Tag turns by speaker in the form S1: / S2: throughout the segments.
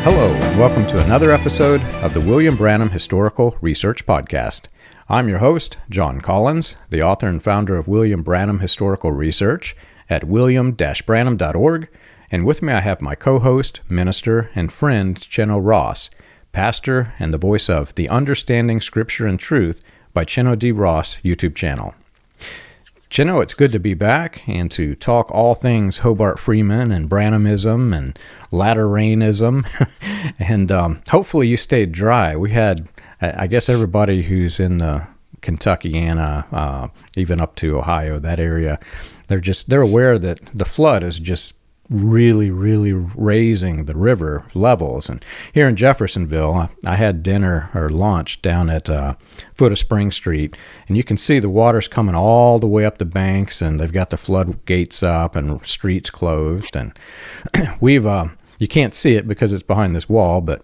S1: Hello, and welcome to another episode of the William Branham Historical Research Podcast. I'm your host, John Collins, the author and founder of William Branham Historical Research at william-branham.org, and with me I have my co-host, minister, and friend, Chino Ross, pastor and the voice of the Understanding Scripture and Truth by Chino D. Ross YouTube channel. Chino, it's good to be back and to talk all things Hobart Freeman and Branhamism and latter rainism. And hopefully you stayed dry. We had, I guess everybody who's in the Kentuckiana, even up to Ohio, that area, they're aware that the flood is just really raising the river levels. And here in Jeffersonville, I had dinner or lunch down at foot of Spring Street, and you can see the water's coming all the way up the banks, and they've got the floodgates up and streets closed. And we've you can't see it because it's behind this wall, but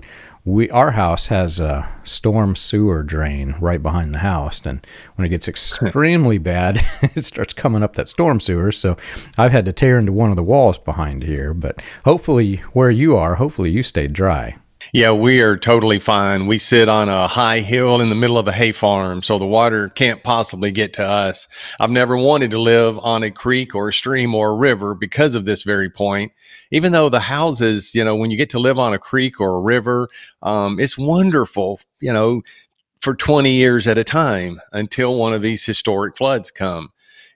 S1: our house has a storm sewer drain right behind the house, and when it gets extremely bad, it starts coming up that storm sewer. So I've had to tear into one of the walls behind here, but hopefully where you are, hopefully you stayed dry.
S2: Yeah, we are totally fine. We sit on a high hill in the middle of a hay farm, so the water can't possibly get to us. I've never wanted to live on a creek or a stream or a river because of this very point. Even though the houses, when you get to live on a creek or a river, it's wonderful, for 20 years at a time until one of these historic floods come.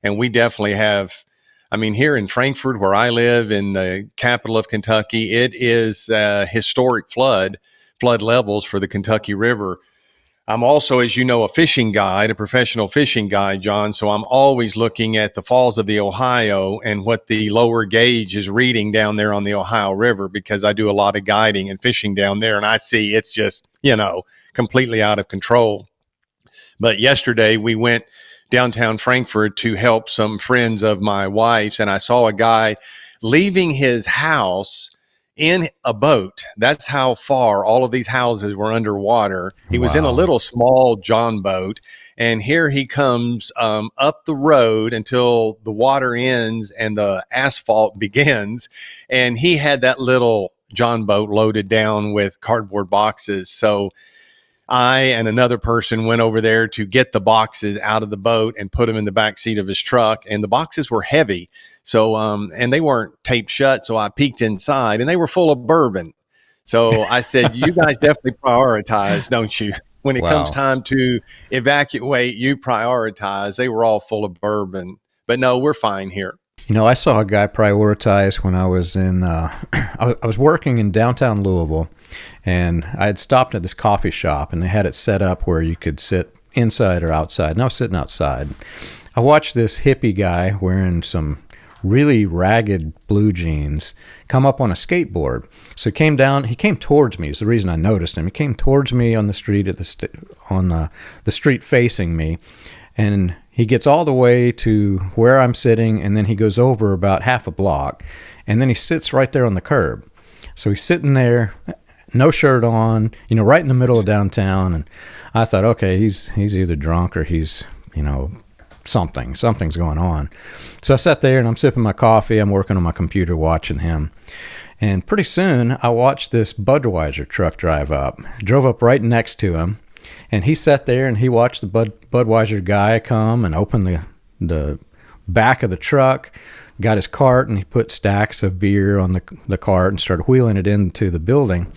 S2: And we definitely have. Here in Frankfort, where I live, in the capital of Kentucky, it is historic flood levels for the Kentucky River. I'm also, as you know, a fishing guide, a professional fishing guide, John. So I'm always looking at the falls of the Ohio and what the lower gauge is reading down there on the Ohio River, because I do a lot of guiding and fishing down there, and I see it's just, completely out of control. But yesterday we went downtown Frankfort to help some friends of my wife's, and I saw a guy leaving his house in a boat. That's how far all of these houses were underwater. He was in a little small John boat, and here he comes up the road until the water ends and the asphalt begins, and he had that little John boat loaded down with cardboard boxes. So I and another person went over there to get the boxes out of the boat and put them in the back seat of his truck. And the boxes were heavy. So, and they weren't taped shut. So I peeked inside and they were full of bourbon. So I said, you guys definitely prioritize, don't you? When it comes time to evacuate, you prioritize. They were all full of bourbon. But no, we're fine here.
S1: I saw a guy prioritize when I was in, I was working in downtown Louisville, and I had stopped at this coffee shop, and they had it set up where you could sit inside or outside, and I was sitting outside. I watched this hippie guy wearing some really ragged blue jeans come up on a skateboard. So he came towards me. Is the reason I noticed him. He came towards me on the street, on the street facing me, and he gets all the way to where I'm sitting, and then he goes over about half a block, and then he sits right there on the curb. So he's sitting there, no shirt on, right in the middle of downtown. And I thought, okay, he's either drunk or he's, something's going on. So I sat there and I'm sipping my coffee. I'm working on my computer, watching him. And pretty soon I watched this Budweiser truck drove up right next to him. And he sat there and he watched the Budweiser guy come and open the back of the truck, got his cart, and he put stacks of beer on the cart and started wheeling it into the building.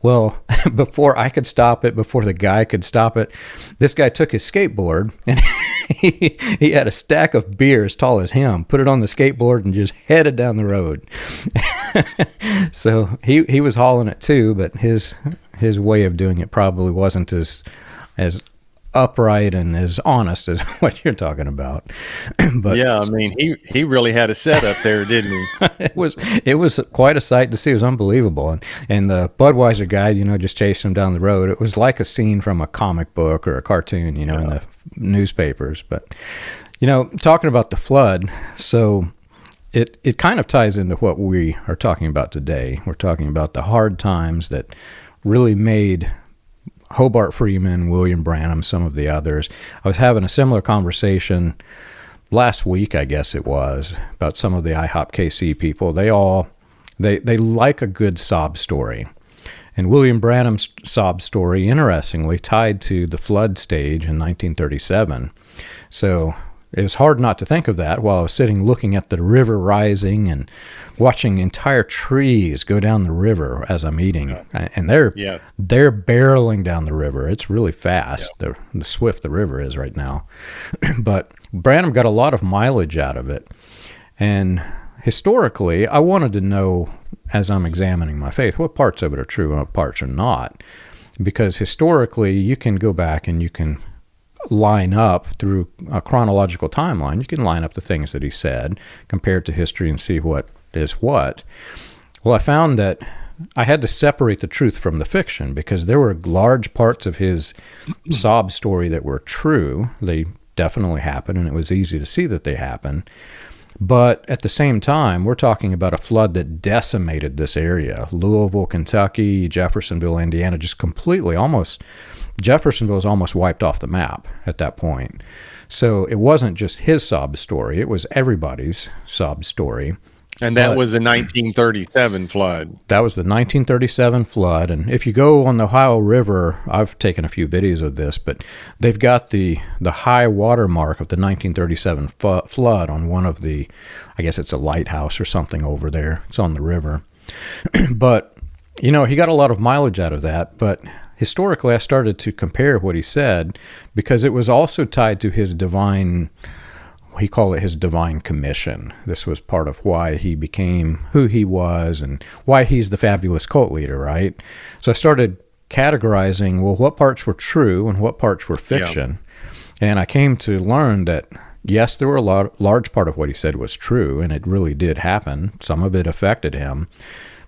S1: Well, before I could stop it, before the guy could stop it, this guy took his skateboard and he had a stack of beer as tall as him, put it on the skateboard, and just headed down the road. So he was hauling it too, but his way of doing it probably wasn't as upright and as honest as what you're talking about. But
S2: yeah, he really had a setup there, didn't he?
S1: It was quite a sight to see. It was unbelievable. And the Budweiser guy, just chased him down the road. It was like a scene from a comic book or a cartoon, in the newspapers. But talking about the flood, so it kind of ties into what we are talking about today. We're talking about the hard times that really made Hobart Freeman, William Branham, some of the others. I was having a similar conversation last week, I guess it was, about some of the IHOP KC people. They like a good sob story. And William Branham's sob story, interestingly, tied to the flood stage in 1937. So it was hard not to think of that while I was sitting looking at the river rising and watching entire trees go down the river as I'm eating. And they're barreling down the river. It's really fast, the swift the river is right now. But Branham got a lot of mileage out of it. And historically, I wanted to know, as I'm examining my faith, what parts of it are true and what parts are not. Because historically, you can go back and you can line up through a chronological timeline. You can line up the things that he said compared to history and see what is what. Well, I found that I had to separate the truth from the fiction because there were large parts of his sob story that were true. They definitely happened, and it was easy to see that they happened. But at the same time, we're talking about a flood that decimated this area. Louisville, Kentucky, Jeffersonville, Indiana, just completely, almost, Jeffersonville was almost wiped off the map at that point. So it wasn't just his sob story, it was everybody's sob story.
S2: And that was the 1937 flood.
S1: That was the 1937 flood. And if you go on the Ohio River, I've taken a few videos of this, but they've got the high water mark of the 1937 flood on one of the, I guess it's a lighthouse or something over there. It's on the river. But, you know, he got a lot of mileage out of that. But historically, I started to compare what he said because it was also tied to his divine, he called it his divine commission. This was part of why he became who he was and why he's the fabulous cult leader, right? So I started categorizing, well, what parts were true and what parts were fiction. Yeah. And I came to learn that, yes, there were a large part of what he said was true, and it really did happen. Some of it affected him.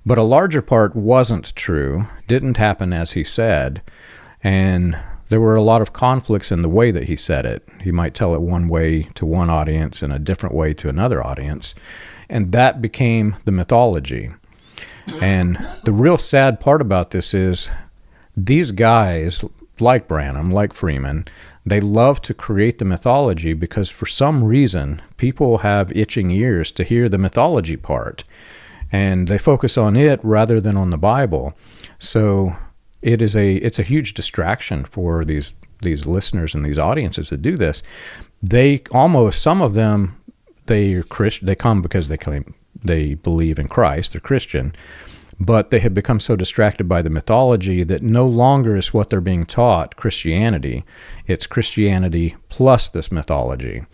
S1: But a larger part wasn't true, didn't happen as he said, and there were a lot of conflicts in the way that he said it. He might tell it one way to one audience and a different way to another audience. And that became the mythology. And the real sad part about this is these guys, like Branham, like Freeman, they love to create the mythology because for some reason, people have itching ears to hear the mythology part. And they focus on it rather than on the Bible. So it's a huge distraction for these listeners and these audiences that do this. They almost, some of them, they come because they claim they believe in Christ, they're Christian, but they have become so distracted by the mythology that no longer is what they're being taught Christianity. It's Christianity plus this mythology.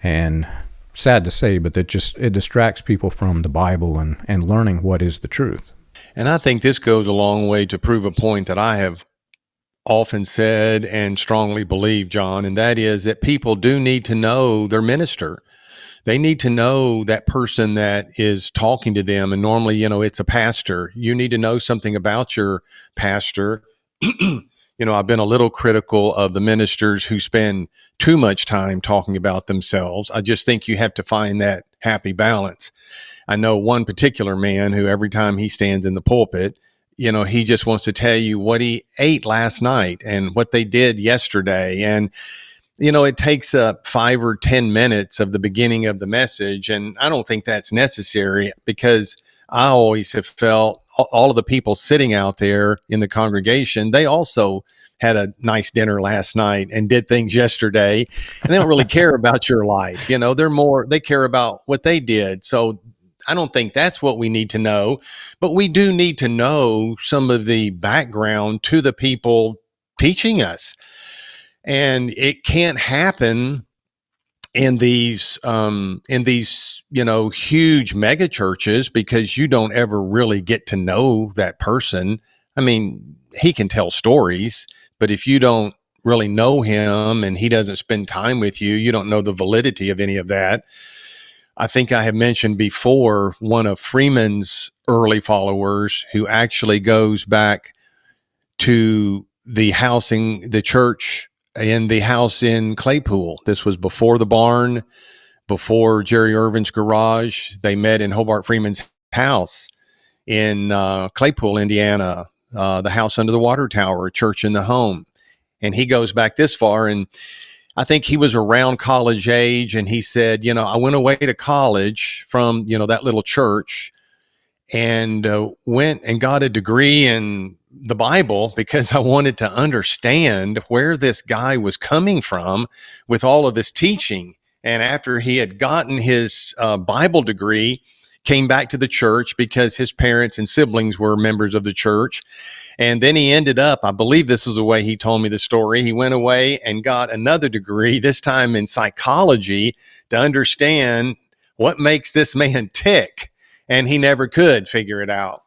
S1: And sad to say, but it distracts people from the Bible and learning what is the truth.
S2: And I think this goes a long way to prove a point that I have often said and strongly believe, John, and that is that people do need to know their minister. They need to know that person that is talking to them. And normally, you know, it's a pastor. You need to know something about your pastor. You know, I've been a little critical of the ministers who spend too much time talking about themselves. I just think you have to find that happy balance. I know one particular man who every time he stands in the pulpit, you know, he just wants to tell you what he ate last night and what they did yesterday. And, you know, it takes 5 or 10 minutes of the beginning of the message. And I don't think that's necessary because I always have felt all of the people sitting out there in the congregation, they also had a nice dinner last night and did things yesterday. And they don't really care about your life. You know, they care about what they did. So I don't think that's what we need to know, but we do need to know some of the background to the people teaching us. And it can't happen in these, you know, huge mega churches because you don't ever really get to know that person. I mean, he can tell stories, but if you don't really know him and he doesn't spend time with you, you don't know the validity of any of that. I think I have mentioned before one of Freeman's early followers who actually goes back to the church in the house in Claypool. This was before the barn, before Jerry Irvin's garage. They met in Hobart Freeman's house in Claypool, Indiana, the house under the water tower, a church in the home. And he goes back this far, and I think he was around college age, and he said, you know, I went away to college from, you know, that little church and went and got a degree in the Bible because I wanted to understand where this guy was coming from with all of this teaching. And after he had gotten his Bible degree, came back to the church because his parents and siblings were members of the church. And then he ended up, I believe this is the way he told me the story, he went away and got another degree, this time in psychology, to understand what makes this man tick. And he never could figure it out.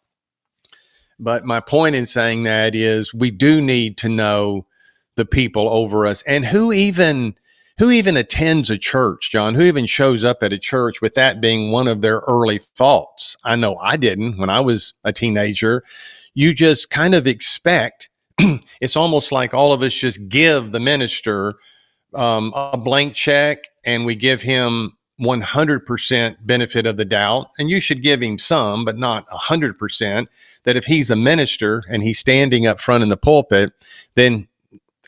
S2: But my point in saying that is we do need to know the people over us and who even attends a church, John, who even shows up at a church with that being one of their early thoughts. I know I didn't when I was a teenager. You just kind of expect, it's almost like all of us just give the minister a blank check and we give him 100% benefit of the doubt. And you should give him some, but not 100%, that if he's a minister and he's standing up front in the pulpit, then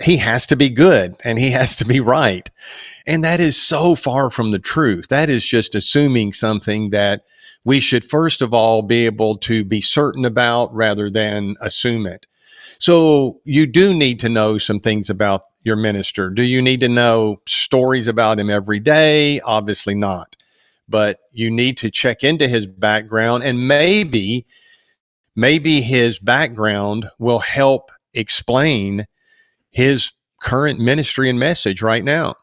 S2: he has to be good and he has to be right. And that is so far from the truth. That is just assuming something that we should, first of all, be able to be certain about rather than assume it. So you do need to know some things about your minister. Do you need to know stories about him every day? Obviously not. But you need to check into his background, and maybe his background will help explain his current ministry and message right now.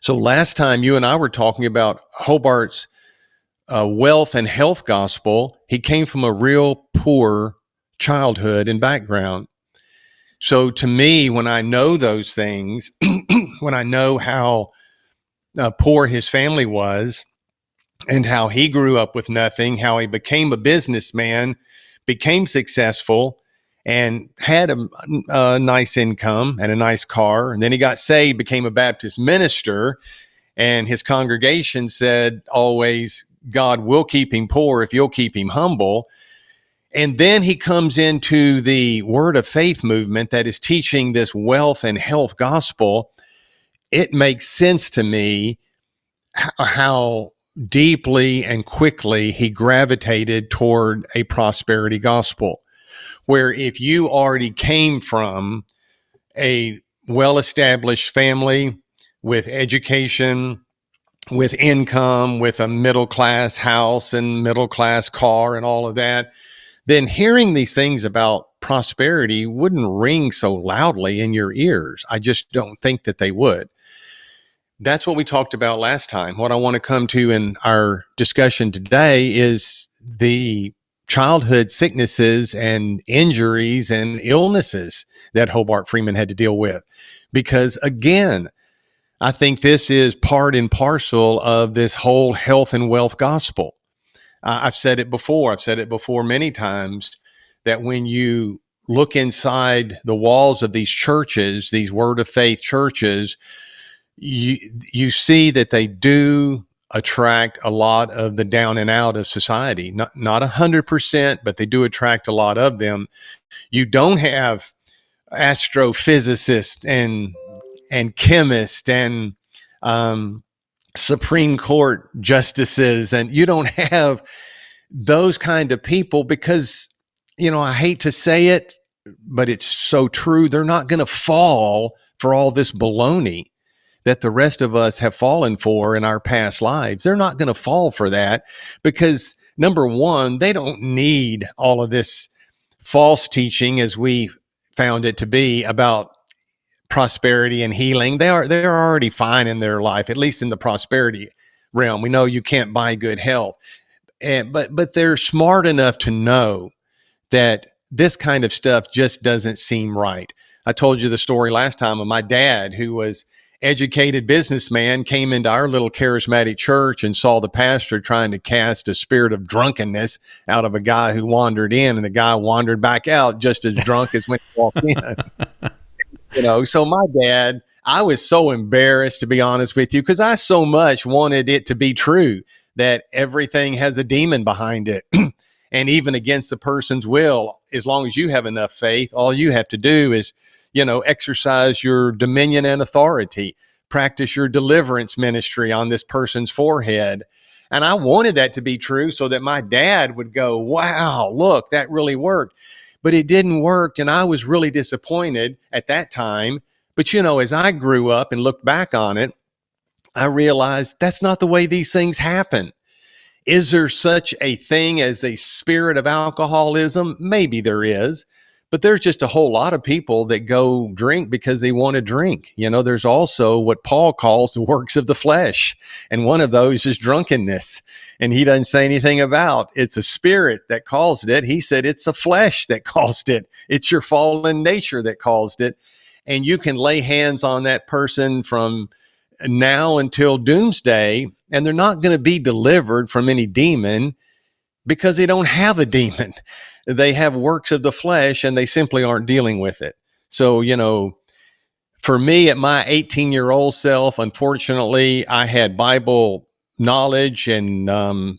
S2: So last time you and I were talking about Hobart's wealth and health gospel, he came from a real poor childhood and background. So to me, when I know those things, when I know how poor his family was and how he grew up with nothing, how he became a businessman, became successful, and had a nice income and a nice car. And then he got saved, became a Baptist minister, and his congregation said always, God will keep him poor if you'll keep him humble. And then he comes into the Word of Faith movement that is teaching this wealth and health gospel. It makes sense to me how deeply and quickly he gravitated toward a prosperity gospel, where if you already came from a well-established family with education, with income, with a middle-class house and middle-class car and all of that, then hearing these things about prosperity wouldn't ring so loudly in your ears. I just don't think that they would. That's what we talked about last time. What I want to come to in our discussion today is the childhood sicknesses and injuries and illnesses that Hobart Freeman had to deal with. Because again, I think this is part and parcel of this whole health and wealth gospel. I've said it before. I've said it before many times that when you look inside the walls of these churches, these Word of Faith churches, you see that they do attract a lot of the down and out of society. Not 100%, but they do attract a lot of them. You don't have astrophysicists and chemists and Supreme Court justices, and you don't have those kind of people because, I hate to say it, but it's so true. They're not going to fall for all this baloney that the rest of us have fallen for in our past lives. They're not going to fall for that because, number one, they don't need all of this false teaching as we found it to be about prosperity and healing. They're already fine in their life, at least in the prosperity realm. We know you can't buy good health, but they're smart enough to know that this kind of stuff just doesn't seem right. I told you the story last time of my dad, who was educated businessman, came into our little charismatic church and saw the pastor trying to cast a spirit of drunkenness out of a guy who wandered in, and the guy wandered back out just as drunk as when he walked in. So my dad, I was so embarrassed, to be honest with you, because I so much wanted it to be true that everything has a demon behind it. And even against the person's will, as long as you have enough faith, all you have to do is, exercise your dominion and authority, practice your deliverance ministry on this person's forehead. And I wanted that to be true so that my dad would go, wow, look, that really worked. but it didn't work. And I was really disappointed at that time. But, as I grew up and looked back on it, I realized that's not the way these things happen. Is there such a thing as a spirit of alcoholism? Maybe there is, but there's just a whole lot of people that go drink because they want to drink. There's also what Paul calls the works of the flesh. And one of those is drunkenness. And he doesn't say anything about it's a spirit that caused it. He said it's a flesh that caused it. It's your fallen nature that caused it. And you can lay hands on that person from now until doomsday, and they're not going to be delivered from any demon because they don't have a demon. They have works of the flesh and they simply aren't dealing with it. So, for me, at my 18-year-old self, unfortunately, I had Bible knowledge and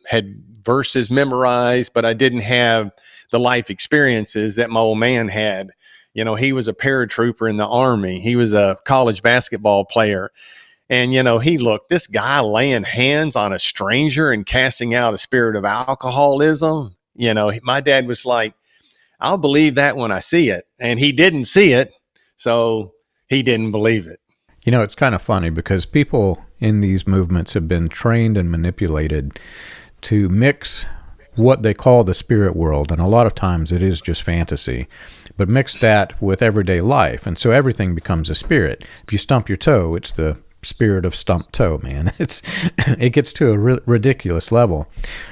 S2: had verses memorized, but I didn't have the life experiences that my old man had. He was a paratrooper in the Army. He was a college basketball player. And, this guy laying hands on a stranger and casting out a spirit of alcoholism. My dad was like, I'll believe that when I see it. And he didn't see it, so he didn't believe it.
S1: It's kind of funny because people in these movements have been trained and manipulated to mix what they call the spirit world, and a lot of times it is just fantasy, but mix that with everyday life, and so everything becomes a spirit. If you stump your toe, it's the spirit of stumped toe, man. It gets to a ridiculous level,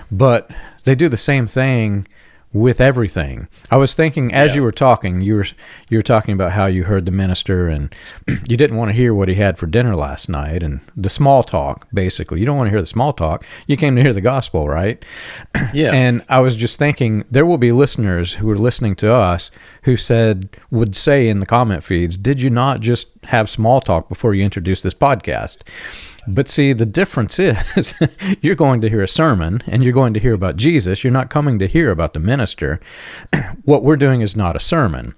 S1: but they do the same thing with everything. I was thinking as you were talking, you were talking about how you heard the minister and you didn't want to hear what he had for dinner last night, and the small talk, basically. You don't want to hear the small talk. You came to hear the gospel, right?
S2: Yes.
S1: And I was just thinking there will be listeners who are listening to us who would say in the comment feeds, did you not just have small talk before you introduced this podcast? But see, the difference is you're going to hear a sermon and you're going to hear about Jesus. You're not coming to hear about the minister. What we're doing is not a sermon.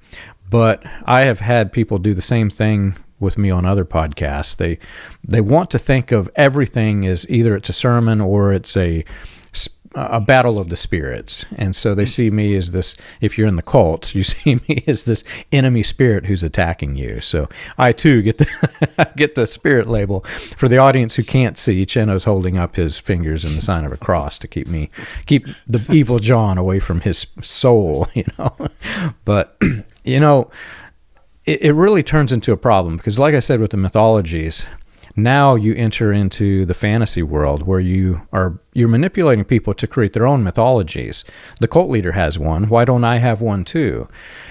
S1: But I have had people do the same thing with me on other podcasts. They want to think of everything as either it's a sermon or it's a battle of the spirits. And so they see me as this, if you're in the cults, you see me as this enemy spirit who's attacking you. So I too get the spirit label. For the audience who can't see, Chino's holding up his fingers in the sign of a cross to keep the evil John away from his soul, But, it really turns into a problem because, like I said, with the mythologies, now you enter into the fantasy world where you're manipulating people to create their own mythologies. The cult leader has one. Why don't I have one too?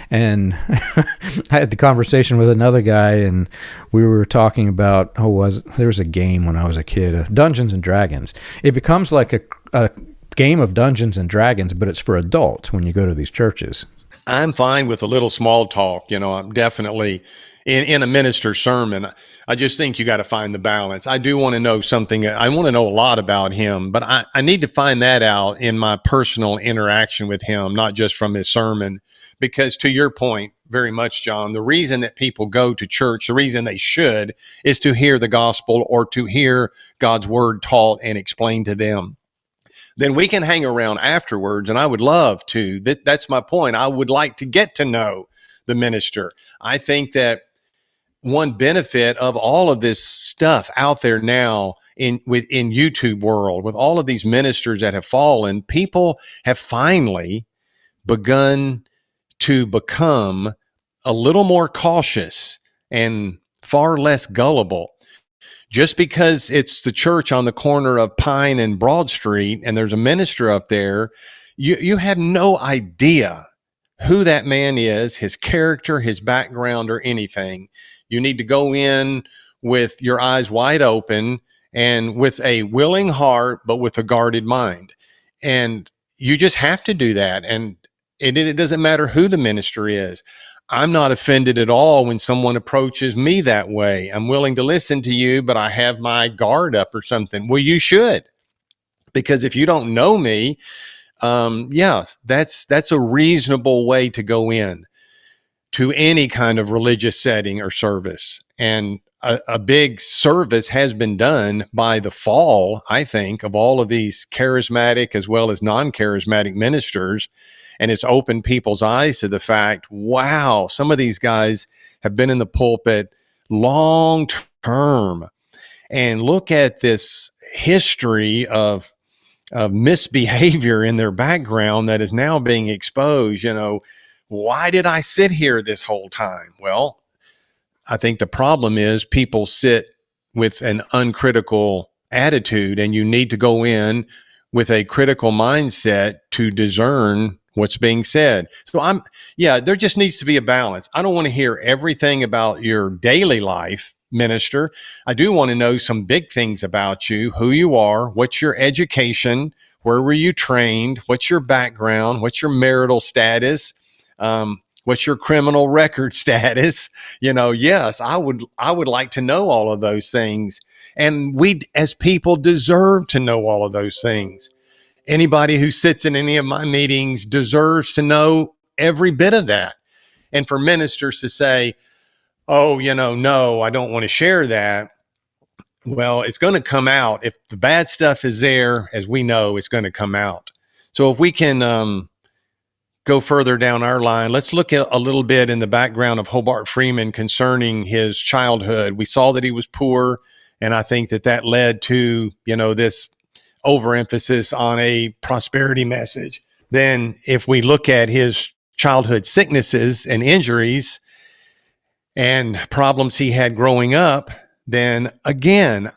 S1: And I had the conversation with another guy, and we were talking about there was a game when I was a kid, Dungeons and Dragons. It becomes like a game of Dungeons and Dragons, but it's for adults when you go to these churches.
S2: I'm fine with a little small talk. I'm definitely in a minister's sermon. I just think you got to find the balance. I do want to know something. I want to know a lot about him, but I need to find that out in my personal interaction with him, not just from his sermon. Because to your point, very much, John, the reason that people go to church, the reason they should, is to hear the gospel or to hear God's word taught and explained to them. Then we can hang around afterwards, and I would love to. That's my point. I would like to get to know the minister. I think that one benefit of all of this stuff out there now in YouTube world, with all of these ministers that have fallen, people have finally begun to become a little more cautious and far less gullible. Just because it's the church on the corner of Pine and Broad Street and there's a minister up there, you have no idea who that man is, his character, his background, or anything. You need to go in with your eyes wide open and with a willing heart, but with a guarded mind. And you just have to do that. And it doesn't matter who the minister is. I'm not offended at all when someone approaches me that way. I'm willing to listen to you, but I have my guard up or something. Well, you should, because if you don't know me, that's a reasonable way to go in to any kind of religious setting or service. And a big service has been done by the fall, I think, of all of these charismatic as well as non-charismatic ministers. and it's opened people's eyes to the fact, wow, some of these guys have been in the pulpit long term. And look at this history of misbehavior in their background that is now being exposed. Why did I sit here this whole time? Well, I think the problem is people sit with an uncritical attitude, and you need to go in with a critical mindset to discern what's being said. So there just needs to be a balance. I don't want to hear everything about your daily life, minister. I do want to know some big things about you, who you are, what's your education, where were you trained, what's your background, what's your marital status, what's your criminal record status? Yes, I would like to know all of those things. And we as people deserve to know all of those things. Anybody who sits in any of my meetings deserves to know every bit of that. And for ministers to say, oh, no, I don't want to share that. Well, it's going to come out. If the bad stuff is there, as we know, it's going to come out. So if we can go further down our line, let's look at a little bit in the background of Hobart Freeman concerning his childhood. We saw that he was poor, and I think that led to, this overemphasis on a prosperity message. Then if we look at his childhood sicknesses and injuries and problems he had growing up, then again,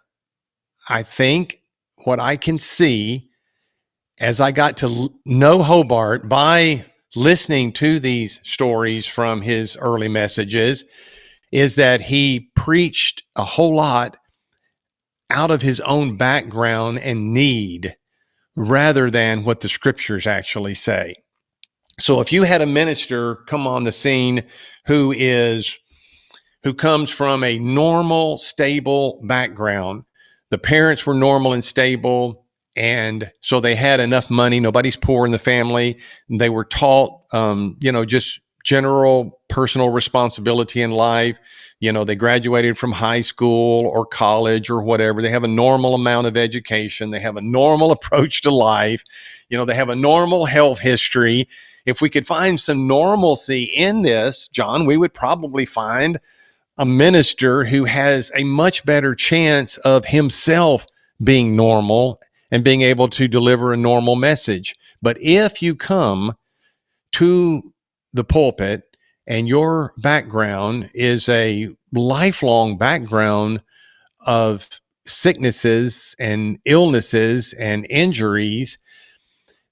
S2: I think what I can see as I got to know Hobart by listening to these stories from his early messages is that he preached a whole lot out of his own background and need rather than what the scriptures actually say. So if you had a minister come on the scene who comes from a normal, stable background, the parents were normal and stable, and so they had enough money. Nobody's poor in the family. They were taught, just general personal responsibility in life. They graduated from high school or college or whatever. They have a normal amount of education. They have a normal approach to life. They have a normal health history. If we could find some normalcy in this, John, we would probably find a minister who has a much better chance of himself being normal and being able to deliver a normal message. But if you come to the pulpit and your background is a lifelong background of sicknesses and illnesses and injuries,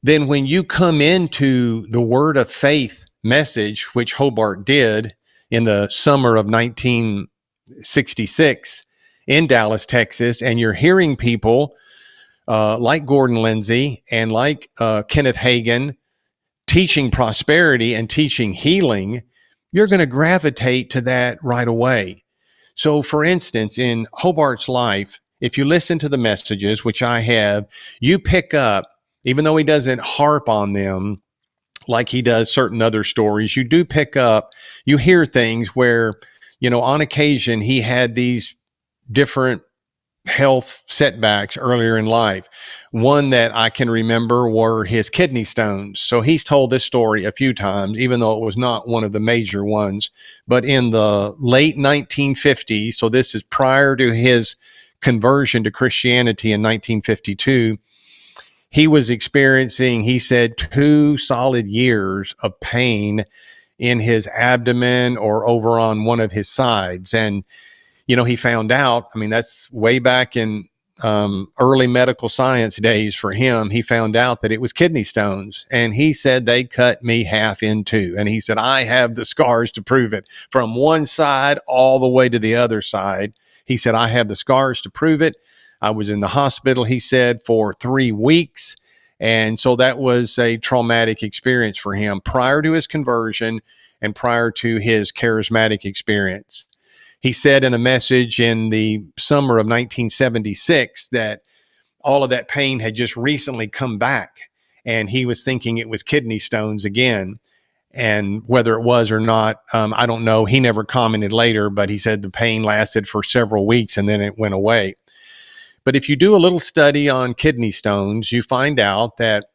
S2: then when you come into the word of faith message, which Hobart did in the summer of 1966 in Dallas, Texas, and you're hearing people like Gordon Lindsay and like Kenneth Hagin teaching prosperity and teaching healing, you're going to gravitate to that right away. So, for instance, in Hobart's life, if you listen to the messages, which I have, you pick up, even though he doesn't harp on them like he does certain other stories, you do pick up, you hear things where, on occasion he had these different health setbacks earlier in life. One that I can remember were his kidney stones. So he's told this story a few times, even though it was not one of the major ones. But in the late 1950s, so this is prior to his conversion to Christianity in 1952, he was experiencing, he said, 2 solid years of pain in his abdomen or over on one of his sides. And he found out, that's way back in early medical science days for him. He found out that it was kidney stones. And he said, they cut me half in two. And he said, I have the scars to prove it from one side all the way to the other side. He said, I have the scars to prove it. I was in the hospital, he said, for 3 weeks. And so that was a traumatic experience for him prior to his conversion and prior to his charismatic experience. He said in a message in the summer of 1976 that all of that pain had just recently come back, and he was thinking it was kidney stones again. And whether it was or not, I don't know. He never commented later, but he said the pain lasted for several weeks and then it went away. But if you do a little study on kidney stones, you find out that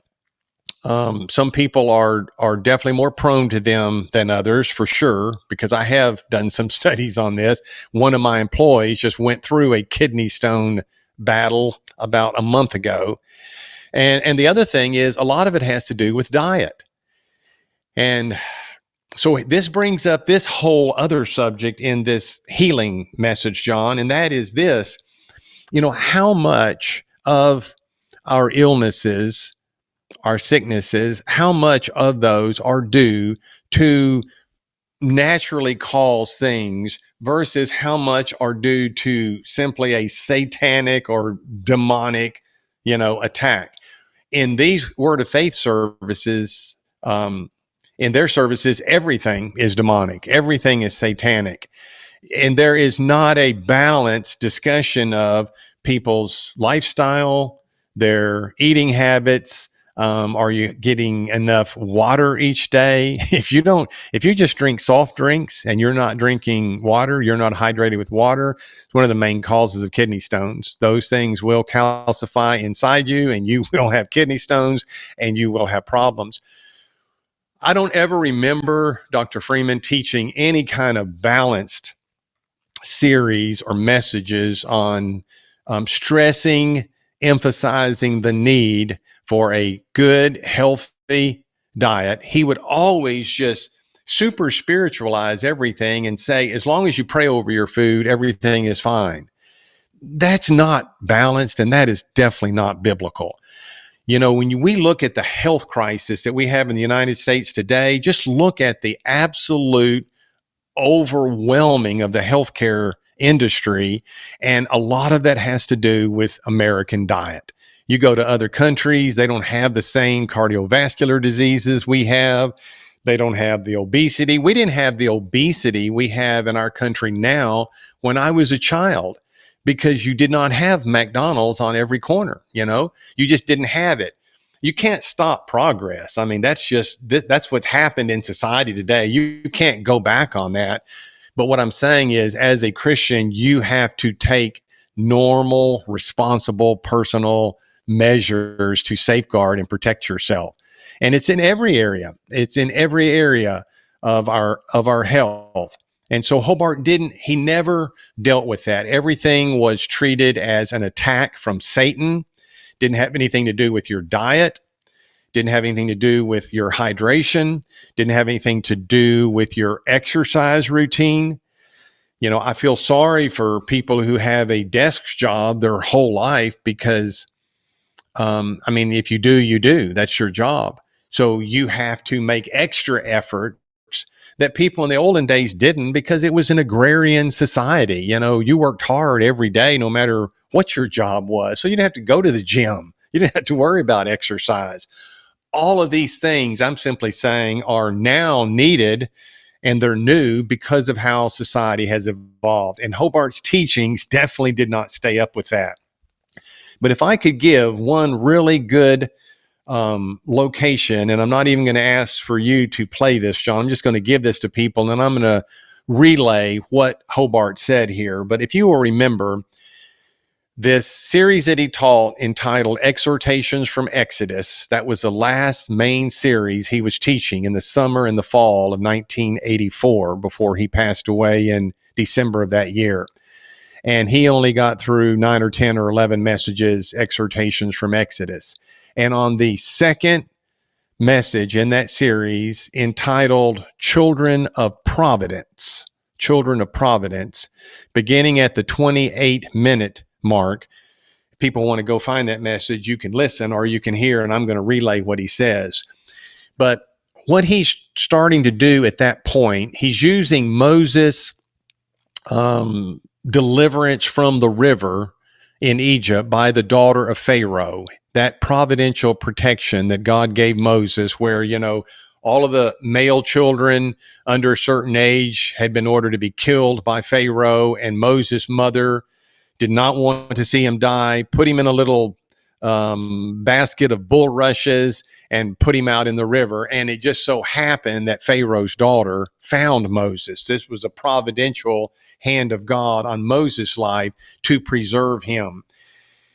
S2: Some people are definitely more prone to them than others, for sure, because I have done some studies on this. One of my employees just went through a kidney stone battle about a month ago. And the other thing is, a lot of it has to do with diet. And so this brings up this whole other subject in this healing message, John, and that is this: how much of our illnesses, our sicknesses, how much of those are due to naturally caused things versus how much are due to simply a satanic or demonic, attack. In these Word of Faith services, in their services, everything is demonic, everything is satanic. And there is not a balanced discussion of people's lifestyle, their eating habits. Are you getting enough water each day? If you just drink soft drinks and you're not drinking water, you're not hydrated with water, it's one of the main causes of kidney stones. Those things will calcify inside you and you will have kidney stones and you will have problems. I don't ever remember Dr. Freeman teaching any kind of balanced series or messages on emphasizing the need for a good, healthy diet. He would always just super spiritualize everything and say, as long as you pray over your food, everything is fine. That's not balanced, and that is definitely not biblical. When we look at the health crisis that we have in the United States today, just look at the absolute overwhelming of the healthcare industry. And a lot of that has to do with American diet. You go to other countries, they don't have the same cardiovascular diseases we have. They don't have the obesity. We didn't have the obesity we have in our country now when I was a child, because you did not have McDonald's on every corner. You just didn't have it. You can't stop progress. I mean, that's what's happened in society today. You can't go back on that. But what I'm saying is, as a Christian, you have to take normal, responsible, personal measures to safeguard and protect yourself. And it's in every area. It's in every area of our health. And so Hobart he never dealt with that. Everything was treated as an attack from Satan. Didn't have anything to do with your diet. Didn't have anything to do with your hydration. Didn't have anything to do with your exercise routine. I feel sorry for people who have a desk job their whole life because, if you do, you do. That's your job. So you have to make extra effort that people in the olden days didn't, because it was an agrarian society. You worked hard every day, no matter what your job was. So you didn't have to go to the gym. You didn't have to worry about exercise. All of these things, I'm simply saying, are now needed, and they're new because of how society has evolved. And Hobart's teachings definitely did not stay up with that. But if I could give one really good location, and I'm not even going to ask for you to play this, John. I'm just going to give this to people, and then I'm going to relay what Hobart said here. But if you will remember, this series that he taught entitled Exhortations from Exodus, that was the last main series he was teaching in the summer and the fall of 1984 before he passed away in December of that year. And he only got through 9 or 10 or 11 messages, Exhortations from Exodus. And on the second message in that series, entitled Children of Providence, beginning at the 28-minute mark, if people want to go find that message, you can listen or you can hear, and I'm going to relay what he says. But what he's starting to do at that point, he's using Moses' deliverance from the river in Egypt by the daughter of Pharaoh, that providential protection that God gave Moses, where, all of the male children under a certain age had been ordered to be killed by Pharaoh, and Moses' mother did not want to see him die, put him in a little basket of bulrushes and put him out in the river. And it just so happened that Pharaoh's daughter found Moses. This was a providential hand of God on Moses' life to preserve him.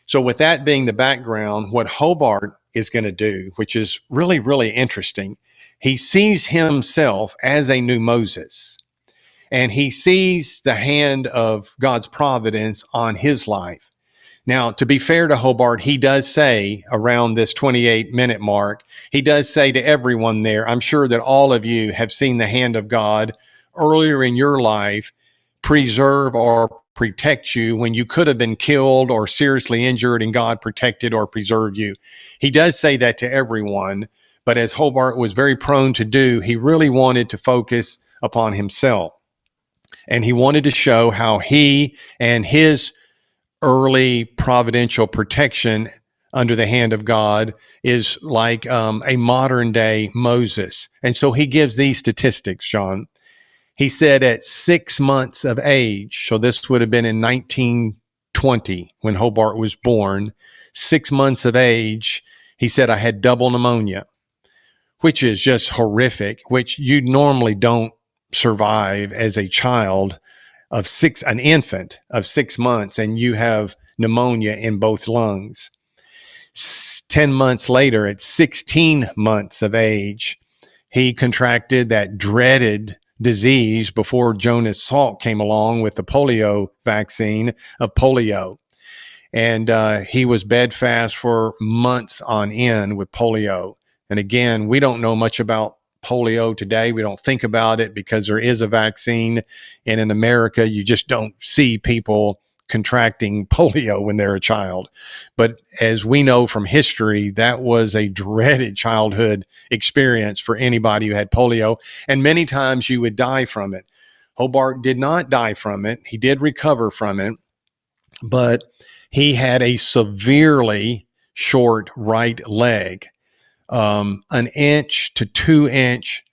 S2: So with that being the background, what Hobart is going to do, which is really, really interesting. He sees himself as a new Moses, and he sees the hand of God's providence on his life. Now, to be fair to Hobart, he does say around this 28-minute mark, he does say to everyone there, I'm sure that all of you have seen the hand of God earlier in your life preserve or protect you when you could have been killed or seriously injured, and God protected or preserved you. He does say that to everyone, but as Hobart was very prone to do, he really wanted to focus upon himself. And he wanted to show how he and his early providential protection under the hand of God is like a modern day Moses. And so he gives these statistics, John. He said at 6 months of age, so this would have been in 1920 when Hobart was born, 6 months of age, he said, I had double pneumonia, which is just horrific, which you normally don't survive as a child of an infant of 6 months, and you have pneumonia in both lungs. 10 months later, at 16 months of age, he contracted that dreaded disease before Jonas Salk came along with the polio vaccine of polio. And he was bedfast for months on end with polio. And again, we don't know much about polio today. We don't think about it because there is a vaccine. And in America, you just don't see people contracting polio when they're a child. But as we know from history, that was a dreaded childhood experience for anybody who had polio. And many times you would die from it. Hobart did not die from it. He did recover from it, but he had a severely short right leg. An inch to 2 inch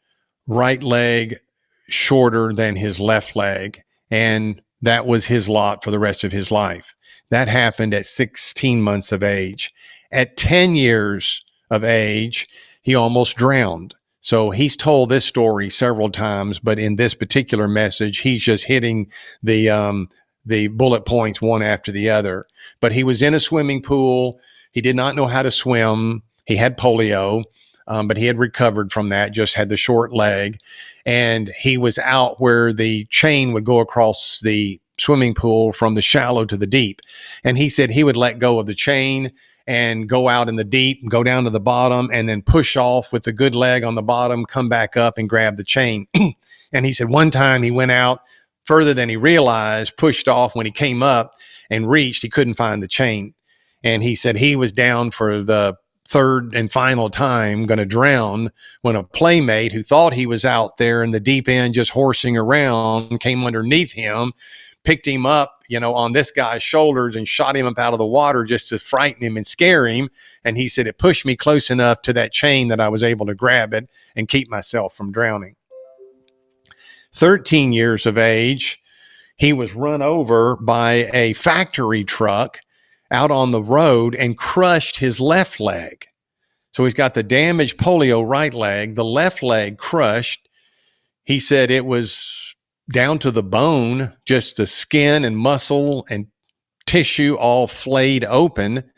S2: right leg shorter than his left leg. And that was his lot for the rest of his life. That happened at 16 months of age. At 10 years of age, he almost drowned. So he's told this story several times, but in this particular message, he's just hitting the bullet points one after the other. But he was in a swimming pool. He did not know how to swim. He had polio, but he had recovered from that, just had the short leg. And he was out where the chain would go across the swimming pool from the shallow to the deep. And he said he would let go of the chain and go out in the deep, go down to the bottom, and then push off with the good leg on the bottom, come back up and grab the chain. And he said one time he went out further than he realized, pushed off. When he came up and reached, he couldn't find the chain. And he said he was down for the third and final time, going to drown, when a playmate who thought he was out there in the deep end just horsing around came underneath him, picked him up, on this guy's shoulders and shot him up out of the water just to frighten him and scare him. And he said, it pushed me close enough to that chain that I was able to grab it and keep myself from drowning. 13 years of age, he was run over by a factory truck out on the road and crushed his left leg. So he's got the damaged polio right leg, the left leg crushed. He said it was down to the bone, just the skin and muscle and tissue all flayed open.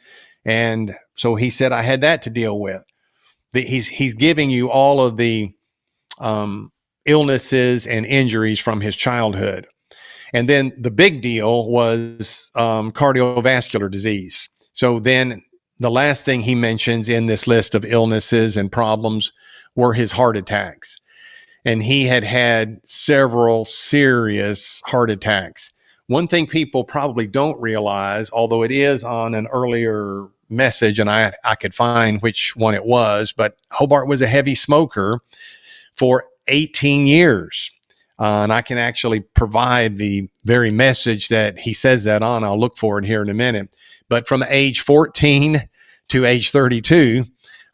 S2: And so he said, I had that to deal with. He's giving you all of the illnesses and injuries from his childhood. And then the big deal was cardiovascular disease. So then the last thing he mentions in this list of illnesses and problems were his heart attacks. And he had had several serious heart attacks. One thing people probably don't realize, although it is on an earlier message, and I could find which one it was, but Hobart was a heavy smoker for 18 years. And I can actually provide the very message that he says that on. I'll look for it here in a minute. But from age 14 to age 32,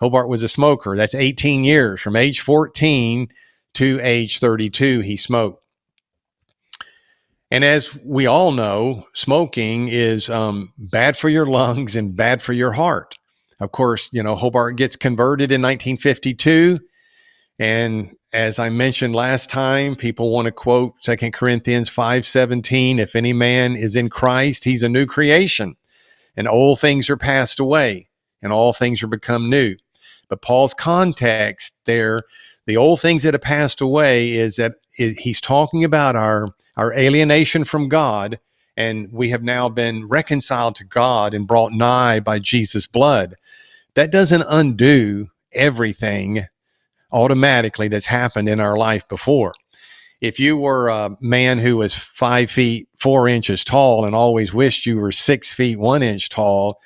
S2: Hobart was a smoker. That's 18 years. From age 14 to age 32, he smoked. And as we all know, smoking is bad for your lungs and bad for your heart. Of course, Hobart gets converted in 1952. And as I mentioned last time, people want to quote 2 Corinthians 5:17, if any man is in Christ, he's a new creation, and old things are passed away. and all things are become new. But Paul's context there, the old things that have passed away, is that he's talking about our alienation from God, and we have now been reconciled to God and brought nigh by Jesus' blood. That doesn't undo everything automatically that's happened in our life before. If you were a man who was 5 feet 4 inches tall and always wished you were 6 feet 1 inch tall,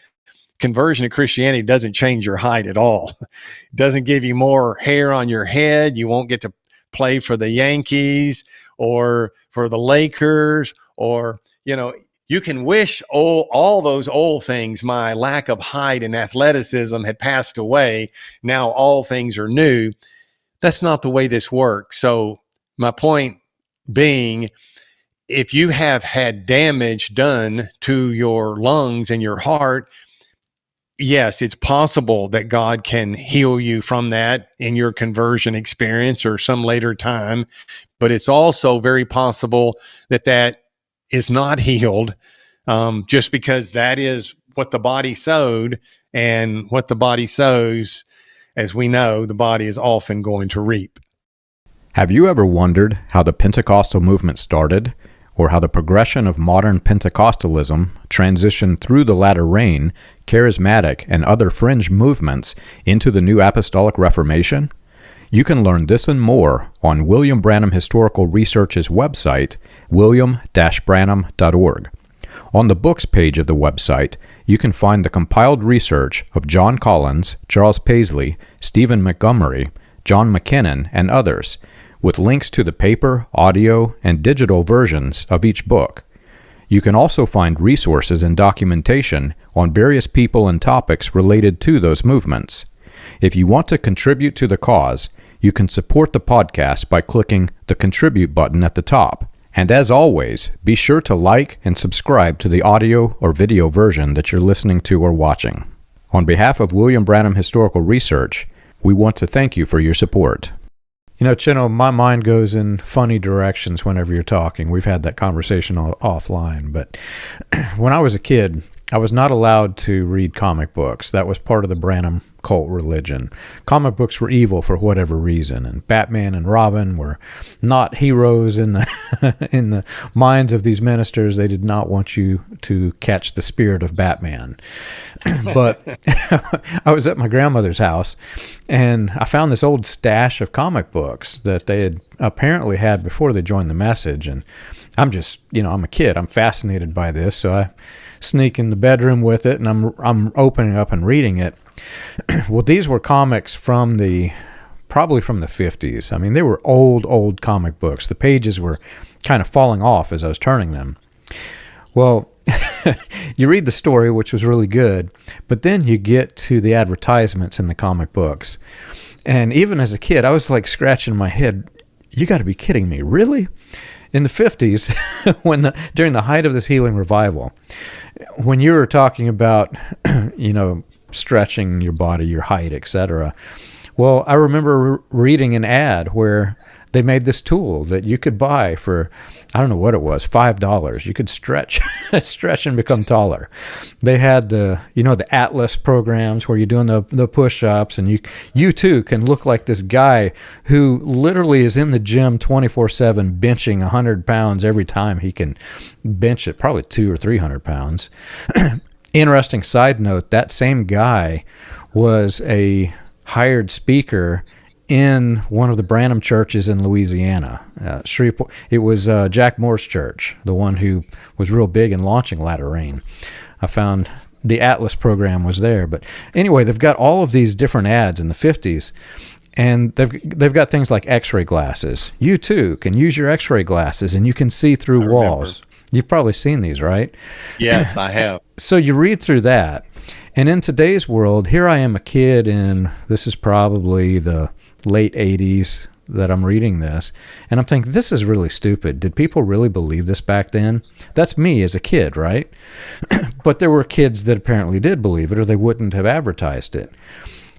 S2: conversion to Christianity doesn't change your height at all. It doesn't give you more hair on your head. You won't get to play for the Yankees or for the Lakers, or, you can wish all those old things. My lack of height and athleticism had passed away. Now all things are new. That's not the way this works. So my point being, if you have had damage done to your lungs and your heart, yes, it's possible that God can heal you from that in your conversion experience or some later time. But it's also very possible that is not healed, just because that is what the body sowed, and what the body sows, as we know, the body is often going to reap.
S1: Have you ever wondered how the Pentecostal movement started, or how the progression of modern Pentecostalism transitioned through the latter rain, charismatic, and other fringe movements into the New Apostolic Reformation? You can learn this and more on William Branham Historical Research's website, william-branham.org. On the books page of the website, you can find the compiled research of John Collins, Charles Paisley, Stephen Montgomery, John McKinnon, and others, with links to the paper, audio, and digital versions of each book. You can also find resources and documentation on various people and topics related to those movements. If you want to contribute to the cause, you can support the podcast by clicking the Contribute button at the top. And as always, be sure to like and subscribe to the audio or video version that you're listening to or watching. On behalf of William Branham Historical Research, we want to thank you for your support. Chino, my mind goes in funny directions whenever you're talking. We've had that conversation offline, but when I was a kid, I was not allowed to read comic books. That was part of the Branham cult religion. Comic books were evil for whatever reason, and Batman and Robin were not heroes in the in the minds of these ministers. They did not want you to catch the spirit of Batman. But I was at my grandmother's house, and I found this old stash of comic books that they had apparently had before they joined the Message. And I'm just, I'm a kid. I'm fascinated by this, so I sneak in the bedroom with it, and I'm opening up and reading it. Well, these were comics probably from the 50s. I mean, they were old comic books. The pages were kind of falling off as I was turning them. Well, you read the story, which was really good, but then you get to the advertisements in the comic books. And even as a kid, I was like scratching my head. You got to be kidding me. Really? In the 50s, during the height of this healing revival, when you were talking about, stretching your body, your height, etc. Well, I remember reading an ad where they made this tool that you could buy for, I don't know what it was, $5. You could stretch and become taller. They had the Atlas programs where you're doing the push-ups, and you too can look like this guy who literally is in the gym 24/7 benching 100 pounds every time he can bench it, probably 200 or 300 pounds. Interesting side note, that same guy was a hired speaker in one of the Branham churches in Louisiana. Shreveport. It was Jack Moore's church, the one who was real big in launching latter rain. I found the Atlas program was there. But anyway, they've got all of these different ads in the 50s, and they've got things like x-ray glasses. You too can use your x-ray glasses, and you can see through walls. You've probably seen these, right?
S2: Yes, I have.
S1: So you read through that, and in today's world, here I am, a kid, and this is probably the late 80s that I'm reading this, and I'm thinking, this is really stupid. Did people really believe this back then? That's me as a kid, right? But there were kids that apparently did believe it, or they wouldn't have advertised it.